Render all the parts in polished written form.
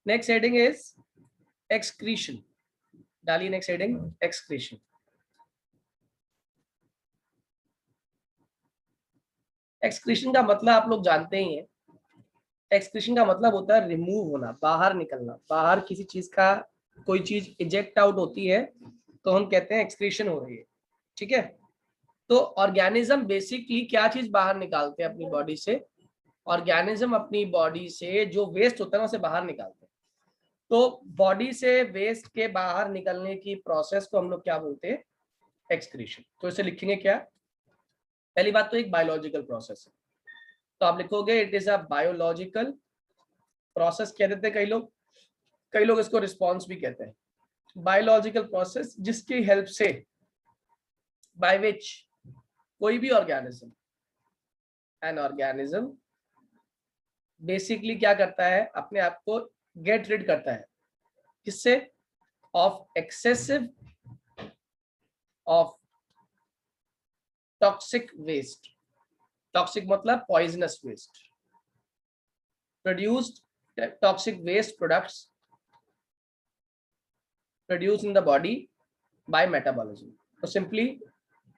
Next heading is excretion. डालिए next heading excretion. Excretion का मतलब आप लोग जानते ही हैं। एक्सक्रीशन का मतलब होता है रिमूव होना, बाहर निकलना। बाहर किसी चीज का कोई चीज इजेक्ट आउट होती है तो हम कहते हैं एक्सक्रीशन हो रही है। ठीक है। तो ऑर्गेनिज्म बेसिकली क्या चीज बाहर निकालते हैं अपनी बॉडी से? ऑर्गेनिज्म अपनी बॉडी से जो वेस्ट होता है ना उसे बाहर निकालते हैं। तो बॉडी से वेस्ट के बाहर निकलने की प्रोसेस को हम लोग क्या बोलते हैं? एक्सक्रीशन। तो इसे लिखेंगे क्या? पहली बात तो एक बायोलॉजिकल प्रोसेस है, तो आप लिखोगे it is a biological process कह देते हैं कई लोग इसको रिस्पॉन्स भी कहते हैं। बायोलॉजिकल प्रोसेस जिसकी हेल्प से, बाय विच कोई भी ऑर्गेनिज्म, एन ऑर्गेनिज्म बेसिकली क्या करता है? अपने आप को गेट रिड करता है। किससे? Of excessive of toxic waste. Toxic मतलब poisonous waste. Produced toxic waste products produced in the body by metabolism. तो simply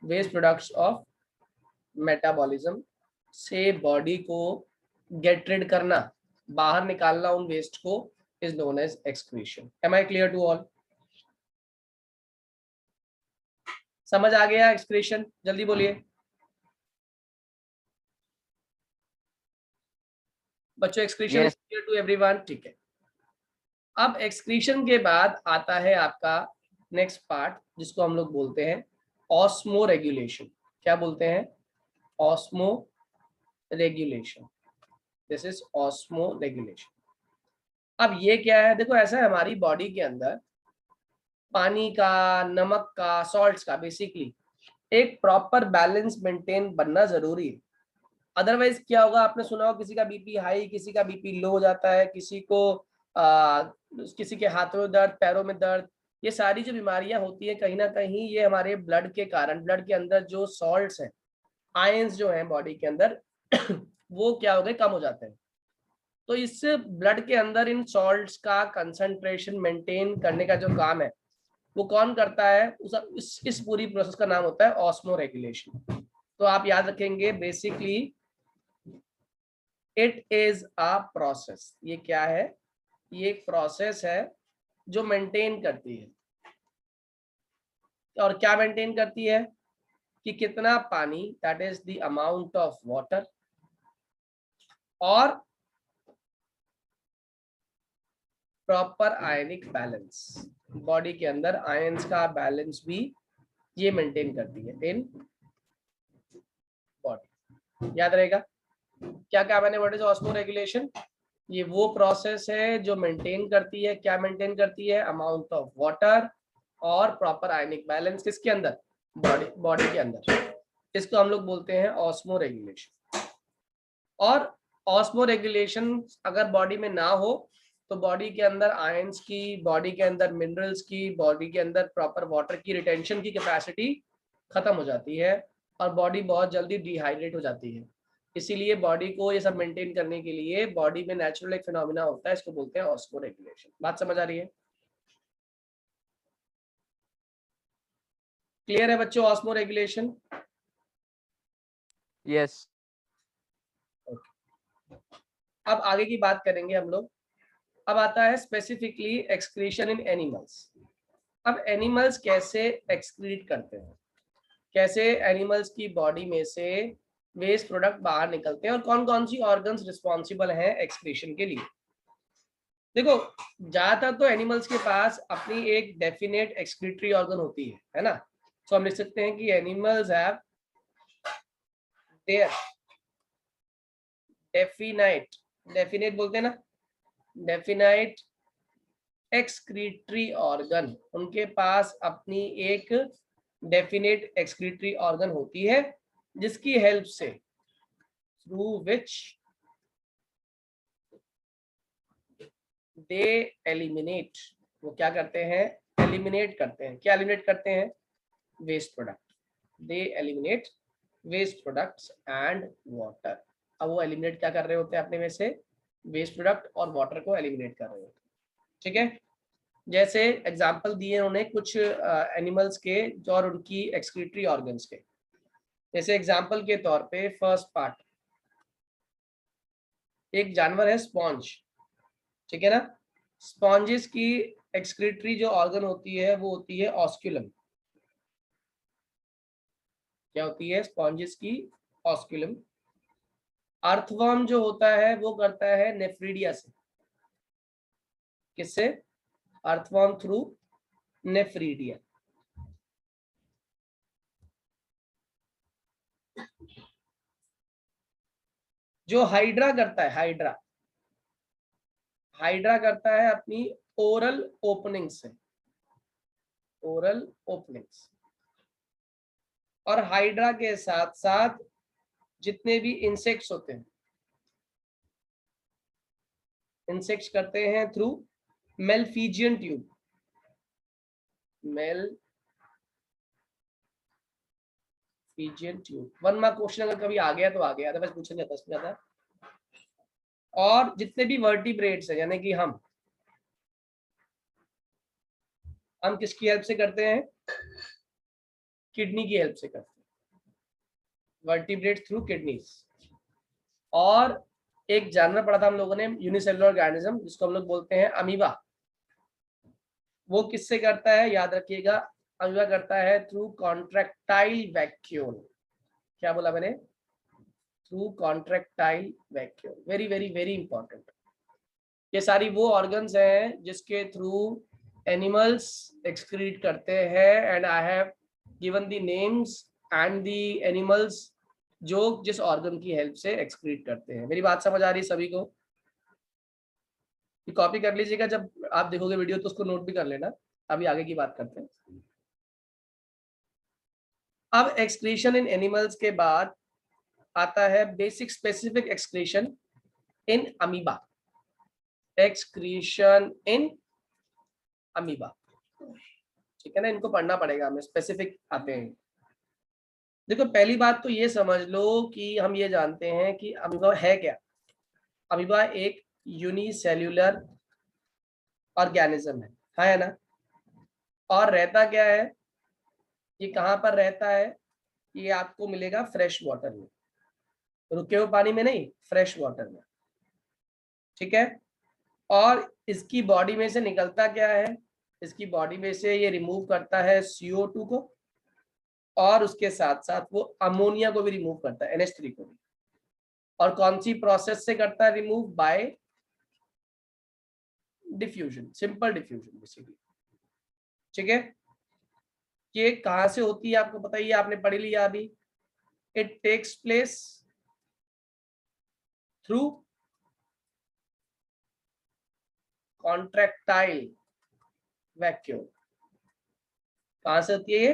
waste products of metabolism से बॉडी को गेट रिड करना, बाहर निकालना उन वेस्ट को, is known as excretion. Am I clear to all? समझ आ गया एक्सक्रीशन? जल्दी बोलिए बच्चों, excretion is clear to everyone? ठीक है। अब एक्सक्रीशन के बाद आता है आपका नेक्स्ट पार्ट जिसको हम लोग बोलते हैं ऑस्मो रेगुलेशन। क्या बोलते हैं? Osmo regulation. This is osmo regulation. अब ये क्या है? देखो ऐसा है, हमारी बॉडी के अंदर पानी का, नमक का, सॉल्ट्स का बेसिकली एक प्रॉपर बैलेंस मेंटेन बनना जरूरी है। अदरवाइज क्या होगा? आपने सुना हो किसी का बीपी हाई, किसी का बीपी लो हो जाता है, किसी के हाथों में दर्द, पैरों में दर्द। ये सारी जो बीमारियां होती है कहीं ना कहीं ये हमारे ब्लड के कारण, ब्लड के अंदर जो सॉल्ट्स हैं, आयंस जो हैं बॉडी के अंदर वो क्या हो गए? कम हो जाते हैं। तो इस ब्लड के अंदर इन सॉल्ट्स का कंसंट्रेशन मेंटेन करने का जो काम है वो कौन करता है? इस पूरी प्रोसेस का नाम होता है ऑस्मो रेगुलेशन। तो आप याद रखेंगे basically it is a process. ये क्या है? ये एक प्रोसेस है जो मेंटेन करती है। और क्या मेंटेन करती है? कि कितना पानी, that is the amount of water, और प्रॉपर आयनिक बैलेंस। बॉडी के अंदर आयंस का बैलेंस भी ये मेंटेन करती है इन बॉडी। याद रहेगा क्या क्या मैंने? What is osmo regulation? ये वो प्रोसेस है जो मेंटेन करती है, क्या मेंटेन करती है? अमाउंट ऑफ वाटर और प्रॉपर आयनिक बैलेंस। किसके अंदर? बॉडी के अंदर। इसको हम लोग बोलते हैं ऑस्मो रेगुलेशन। और ऑस्मो रेगुलेशन अगर बॉडी में ना हो तो बॉडी के अंदर आयंस की, बॉडी के अंदर मिनरल्स की, बॉडी के अंदर प्रॉपर वाटर की रिटेंशन की कैपेसिटी खत्म हो जाती है और बॉडी बहुत जल्दी डिहाइड्रेट हो जाती है। इसीलिए बॉडी को ये सब मेंटेन करने के लिए बॉडी में नेचुरल एक फिनोमिना होता है, इसको बोलते हैं ऑस्मो रेगुलेशन। बात समझ आ रही है? क्लियर है बच्चों ऑस्मो रेगुलेशन? यस। अब आगे की बात करेंगे हम लोग। अब आता है स्पेसिफिकली एक्सक्रीशन इन एनिमल्स। अब एनिमल्स कैसे एक्सक्रीट करते हैं, कैसे एनिमल्स की बॉडी में से वेस्ट प्रोडक्ट बाहर निकलते हैं और कौन कौन सी ऑर्गन्स रिस्पॉन्सिबल हैं एक्सक्रीशन के लिए। देखो ज्यादातर तो एनिमल्स के पास अपनी एक डेफिनेट एक्सक्रीटरी ऑर्गन होती है ना। तो हम लिख सकते हैं कि एनिमल्स हैव देयर डेफिनेट बोलते हैं ना, डेफिनाइट एक्सक्रीटरी ऑर्गन। उनके पास अपनी एक डेफिनेट एक्सक्रीटरी ऑर्गन होती है जिसकी हेल्प से, थ्रू विच दे एलिमिनेट, वो क्या करते हैं? एलिमिनेट करते हैं। क्या एलिमिनेट करते हैं? Waste product. They eliminate waste products and water. अब वो एलिमिनेट क्या कर रहे होते हैं अपने में से? वेस्ट प्रोडक्ट और वाटर को एलिमिनेट कर रहे होते हैं। ठीक है, जैसे एग्जांपल दिए उन्होंने कुछ एनिमल्स के जो और उनकी एक्सक्रीटरी ऑर्गन्स के। जैसे एग्जांपल के तौर पे फर्स्ट पार्ट, एक जानवर है स्पॉन्ज, ठीक है ना। स्पॉन्जेस की एक्सक्रीटरी जो ऑर्गन होती है वो होती है ऑस्क्यूलम। क्या होती है स्पॉन्जेस की? ऑस्क्यूलम। अर्थवर्म जो होता है वो करता है नेफ्रीडिया से। किससे? Earthworm through nephridia. जो हाइड्रा करता है, हाइड्रा, हाइड्रा करता है अपनी ओरल ओपनिंग से, ओरल ओपनिंग्स। और हाइड्रा के साथ साथ जितने भी इंसेक्ट्स होते हैं, इंसेक्ट्स करते हैं through Malpighian tube. Malpighian tube 1 mark question अगर कभी आ गया तो आ गया, अदरवाइज पूछा जाता इसमें ज्यादा। और जितने भी वर्टिब्रेट्स है, यानी कि हम किसकी हेल्प से करते हैं? किडनी की हेल्प से करते हैं, वर्टिब्रेट थ्रू किडनीज। और एक जानवर पढ़ा था हम लोगों ने, यूनिसेलुलर ऑर्गेनिज्म, जिसको हम लोग बोलते हैं अमीबा। वो किससे करता है? याद रखिएगा, अमीबा करता है थ्रू कॉन्ट्रैक्टाइल वैक्यूल। क्या बोला मैंने? Through contractile vacuole. Very very very important. ये सारी वो ऑर्गन्स हैं जिसके थ्रू एनिमल्स एक्सक्रीट करते हैं, and I have given the names and the animals जो जिस ऑर्गन की हेल्प से एक्सक्रीट करते हैं। मेरी बात समझ आ रही है सभी को? कॉपी कर लीजिएगा, जब आप देखोगे वीडियो तो उसको नोट भी कर लेना। अभी आगे की बात करते हैं। अब एक्सक्रीशन इन एनिमल्स के बाद आता है basic specific excretion in amoeba. Excretion in amoeba, ठीक है ना, इनको पढ़ना पड़ेगा, हमें स्पेसिफिक आते हैं। देखो पहली बात तो ये समझ लो कि हम ये जानते हैं कि अमीबा है क्या। अमीबा एक यूनिसेल्यूलर ऑर्गेनिज्म है ना। और रहता क्या है? ये कहाँ पर रहता है? ये आपको मिलेगा फ्रेश वाटर में, रुके हुए पानी में नहीं, फ्रेश वाटर में, ठीक है। और इसकी बॉडी में से निकलता क्या है? इसकी बॉडी में से ये रिमूव करता है CO2 को, और उसके साथ साथ वो अमोनिया को भी रिमूव करता है, NH3 को भी। और कौन सी प्रोसेस से करता है remove? Bye diffusion, simple diffusion basically, ठीक है। ये कहां से होती है आपको पता ही है, आपने पढ़ लिया अभी। It takes place through contractile vacuole. कहां से होती है ये?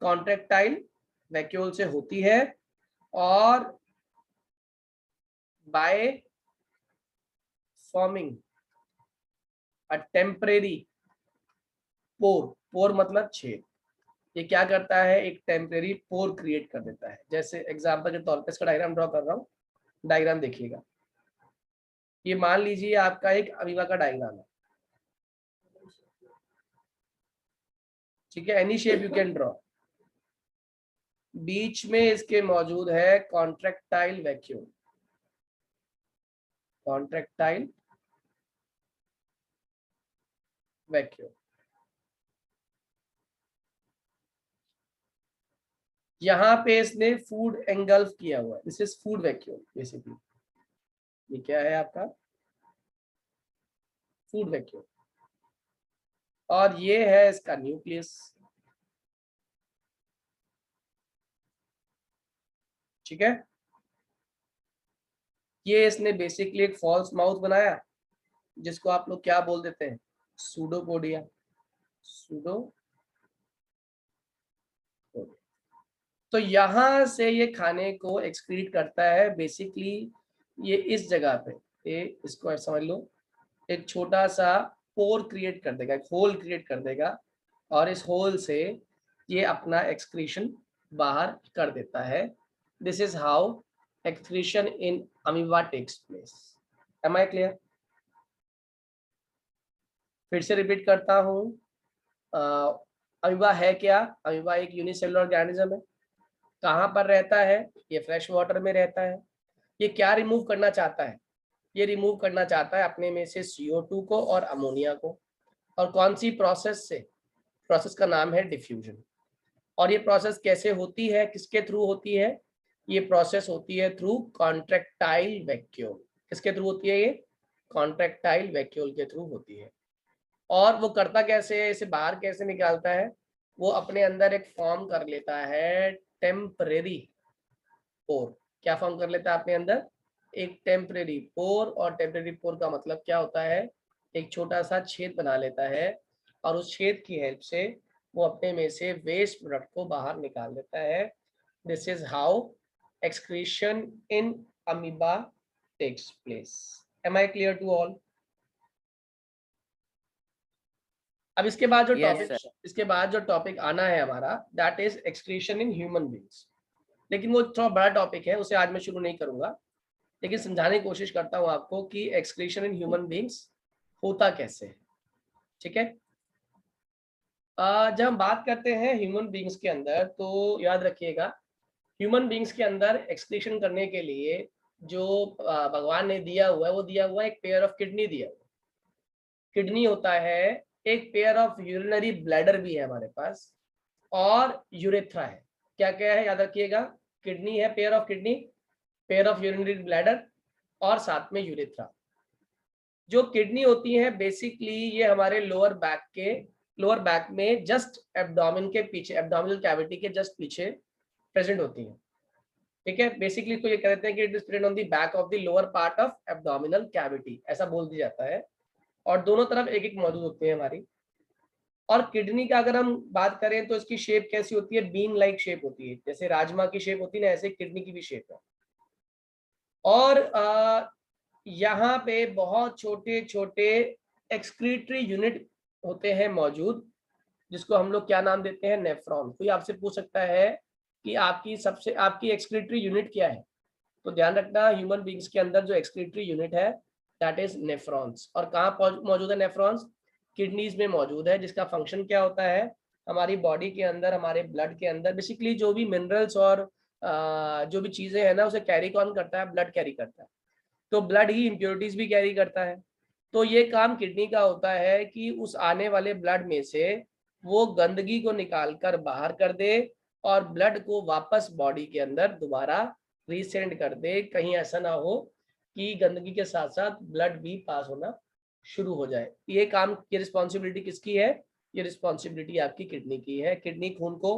कॉन्ट्रैक्टाइल वैक्यूल से होती है। और बाय फॉर्मिंग अ टेम्परेरी पोर, पोर मतलब छेद। ये क्या करता है? एक टेम्परेरी पोर क्रिएट कर देता है। जैसे एग्जांपल के तौर पे इसका डायग्राम ड्रॉ कर रहा हूँ, डायग्राम देखिएगा। ये मान लीजिए आपका एक अमीबा का डायग्राम है, ठीक है, any shape you can draw. बीच में इसके मौजूद है कॉन्ट्रैक्टाइल वैक्यूल, कॉन्ट्रैक्टाइल वैक्यूल। यहाँ पे इसने फूड एंगल्फ किया हुआ है, this is food vacuole basically. ये क्या है आपका? Food vacuole. और ये है इसका न्यूक्लियस, ठीक है। ये इसने बेसिकली एक फॉल्स माउथ बनाया, जिसको आप लोग क्या बोल देते हैं? Pseudopodia, pseudo. तो यहां से ये खाने को एक्सक्रीट करता है बेसिकली। ये इस जगह पे, ये इसको समझ लो, एक छोटा सा पोर क्रिएट कर देगा, एक होल क्रिएट कर देगा, और इस होल से ये अपना एक्सक्रीशन बाहर कर देता है। This is how excretion in amoeba takes place. Am I clear? फिर से रिपीट करता हूँ, अमीबा है क्या? अमीबा एक यूनिसेलुलर ऑर्गेनिज्म है। कहाँ पर रहता है? ये फ्रेश वाटर में रहता है। ये क्या रिमूव करना चाहता है? ये रिमूव करना चाहता है अपने में से CO2 को और अमोनिया को। और कौन सी प्रोसेस से? प्रोसेस का नाम है डिफ्यूजन। और ये प्रोसेस कैसे होती है, किसके थ्रू होती है? ये प्रोसेस होती है थ्रू कॉन्ट्रैक्टाइल वैक्यूल। किसके थ्रू होती है ये? कॉन्ट्रैक्टाइल वैक्यूल के थ्रू होती है। और वो करता कैसे है, इसे बाहर कैसे निकालता है? वो अपने अंदर एक फॉर्म कर लेता है टेम्परेरी पोर। क्या फॉर्म कर लेता है अपने अंदर? एक टेम्परेरी पोर। और टेम्परेरी पोर का मतलब क्या होता है? एक छोटा सा छेद बना लेता है और उस छेद की हेल्प से वो अपने में से वेस्ट प्रोडक्ट को बाहर निकाल देता है। This is how excretion in amoeba takes place. Am I clear to all? अब इसके बाद जो टॉपिक आना है हमारा, that is excretion in human beings. लेकिन वो थोड़ा बड़ा टॉपिक है, उसे आज मैं शुरू नहीं करूंगा, लेकिन समझाने की कोशिश करता हूं आपको कि एक्सक्रीशन इन ह्यूमन बींग्स होता कैसे है। ठीक है, जब हम बात करते हैं ह्यूमन बींग्स के अंदर, तो याद रखिएगा ह्यूमन बींग्स के अंदर एक्सक्रीशन करने के लिए जो भगवान ने दिया हुआ है, वो दिया हुआ है एक पेयर ऑफ किडनी दिया हुआ है। किडनी होता है, एक पेयर ऑफ यूरिनरी ब्लैडर भी है हमारे पास, और यूरेथ्रा है। क्या क्या है याद रखिएगा? किडनी है, pair of kidney, pair of urinary bladder, और साथ में यूरेथ्रा। जो किडनी होती है बेसिकली ये हमारे लोअर बैक में जस्ट एब्डोमेन के पीछे, एब्डोमिनल कैविटी के जस्ट पीछे प्रेजेंट होती है। ठीक है, बेसिकली तो ये कहते हैं कि it is present on the back of the lower part of abdominal cavity, ऐसा बोल दिया जाता है। और दोनों तरफ एक एक मौजूद होती है हमारी। और किडनी का अगर हम बात करें तो इसकी शेप कैसी होती है? बीन लाइक शेप होती है, जैसे राजमा की शेप होती है ना, ऐसे किडनी की भी शेप है। और यहाँ पे बहुत छोटे छोटे एक्सक्रीटरी यूनिट होते हैं मौजूद, जिसको हम लोग क्या नाम देते हैं? नेफ्रॉन। कोई आपसे पूछ सकता है कि आपकी एक्सक्रीटरी यूनिट क्या है, तो ध्यान रखना ह्यूमन बींग्स के अंदर जो एक्सक्रीटरी यूनिट है दैट इज नेफ्रॉन्स। और कहाँ मौजूद है नेफ्रॉन्स? किडनीज में मौजूद है, जिसका फंक्शन क्या होता है? हमारी बॉडी के अंदर, हमारे ब्लड के अंदर बेसिकली जो भी मिनरल्स और जो भी चीजें हैं ना, उसे कैरी कौन करता है? ब्लड कैरी करता है। तो ब्लड ही इम्प्योरिटीज भी कैरी करता है। तो ये काम किडनी का होता है कि उस आने वाले ब्लड में से वो गंदगी को निकाल कर बाहर कर दे और ब्लड को वापस बॉडी के अंदर दोबारा रीसेंड कर दे। कहीं ऐसा ना हो कि गंदगी के साथ साथ ब्लड भी पास होना शुरू हो जाए। ये काम, ये रिस्पॉन्सिबिलिटी किसकी है? ये रिस्पॉन्सिबिलिटी आपकी किडनी की है। किडनी खून को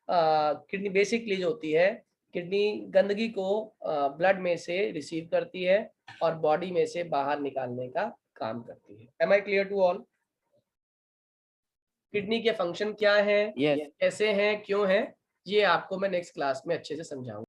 किडनी बेसिकली जो होती है, किडनी गंदगी को ब्लड में से रिसीव करती है और बॉडी में से बाहर निकालने का काम करती है। Am I clear to all? Kidney के फंक्शन क्या है, कैसे हैं, क्यों हैं, ये आपको मैं नेक्स्ट क्लास में अच्छे से समझाऊंगा।